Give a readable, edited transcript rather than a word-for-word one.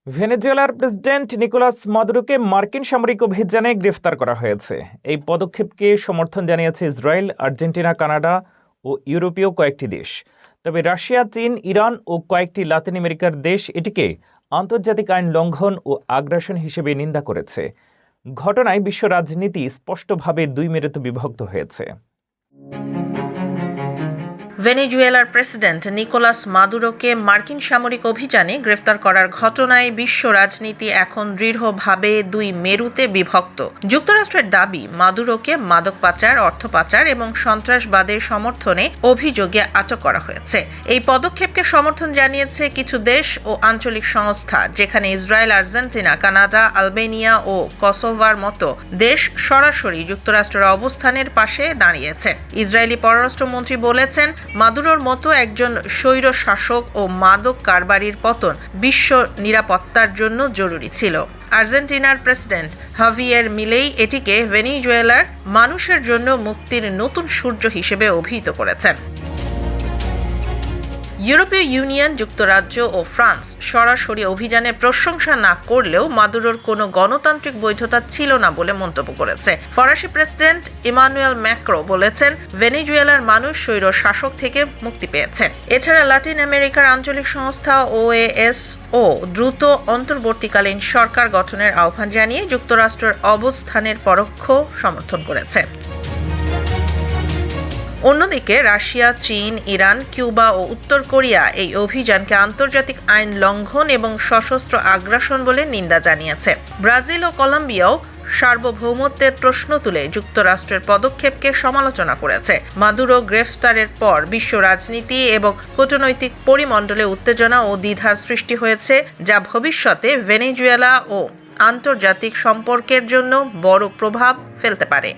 ভেনেজুয়েলার president Nicolas মাদুরোকে মার্কিন সামরিক অভিযানে গ্রেফতার করা হয়েছে। এই পদক্ষেপকে সমর্থন জানিয়েছে ইসরায়েল, আর্জেন্টিনা, কানাডা ও ইউরোপীয় কয়েকটি দেশ। তবে রাশিয়া, চীন, ইরান ও কয়েকটি লাতিন আমেরিকার দেশ এটিকে আন্তর্জাতিক আইন লঙ্ঘন ও আগ্রাসন হিসেবে নিন্দা করেছে। ঘটনায় বিশ্ব রাজনীতি স্পষ্টভাবে দুই মেরুতে বিভক্ত হয়েছে। ভেনেজুয়েলার প্রেসিডেন্ট নিকোলাস মাদুরোকে মার্কিন সামরিক অভিযানে গ্রেফতার করার ঘটনায় বিশ্ব রাজনীতি এখন দৃঢ়ভাবে দুই মেরুতে বিভক্ত। যুক্তরাষ্ট্রের দাবি, মাদুরোকে মাদক পাচার, অর্থ পাচার এবং সন্ত্রাসবাদের সমর্থনে অভিযোগে আটক করা হয়েছে। এই পদক্ষেপকে সমর্থন জানিয়েছে কিছু দেশ ও আঞ্চলিক সংস্থা, যেখানে ইসরায়েল, আর্জেন্টিনা, কানাডা, আলবেনিয়া ও কসোভোর মতো দেশ সরাসরি যুক্তরাষ্ট্রের অবস্থানের পাশে দাঁড়িয়েছে। ইসরায়েলি পররাষ্ট্রমন্ত্রী বলেছেন, মাদুরোর মতো একজন স্বৈর শাসক ও মাদক কারবারির পতন বিশ্ব নিরাপত্তার জন্য জরুরি ছিল। আর্জেন্টিনার প্রেসিডেন্ট হাভিয়ের মিলেই এটিকে ভেনেজুয়েলার মানুষের জন্য মুক্তির নতুন সূর্য হিসেবে অভিহিত করেছেন। ইউরোপীয় ইউনিয়ন, যুক্তরাজ্য ও ফ্রান্স সরাসরি অভিযানের প্রশংসা না করলেও মাদুরোর কোনো গণতান্ত্রিক বৈধতা ছিল না বলে মন্তব্য করেছে। ফরাসি প্রেসিডেন্ট ইমানুয়েল ম্যাক্রো বলেছেন, ভেনেজুয়েলার মানুষ স্বৈর শাসক থেকে মুক্তি পেয়েছে। এছাড়া লাতিন আমেরিকার আঞ্চলিক সংস্থা OAS-ও দ্রুত অন্তর্বর্তীকালীন সরকার গঠনের আহ্বান জানিয়ে যুক্তরাষ্ট্রের অবস্থানের পরোক্ষ সমর্থন করেছে। অন্যদিকে রাশিয়া, চীন, ইরান, কিউবা ও উত্তর কোরিয়া এই অভিযানকে আন্তর্জাতিক আইন লঙ্ঘন এবং সশস্ত্র আগ্রাসন বলে নিন্দা জানিয়েছে। ব্রাজিল ও কলম্বিয়াও সার্বভৌমত্বের প্রশ্ন তুলে যুক্তরাষ্ট্রের পদক্ষেপকে সমালোচনা করেছে। মাদুরো গ্রেফতারের পর বিশ্ব রাজনীতি এবং কূটনৈতিক পরিমণ্ডলে উত্তেজনা ও দ্বিধার সৃষ্টি হয়েছে, যা ভবিষ্যতে ভেনেজুয়েলা ও আন্তর্জাতিক সম্পর্কের জন্য বড় প্রভাব ফেলতে পারে।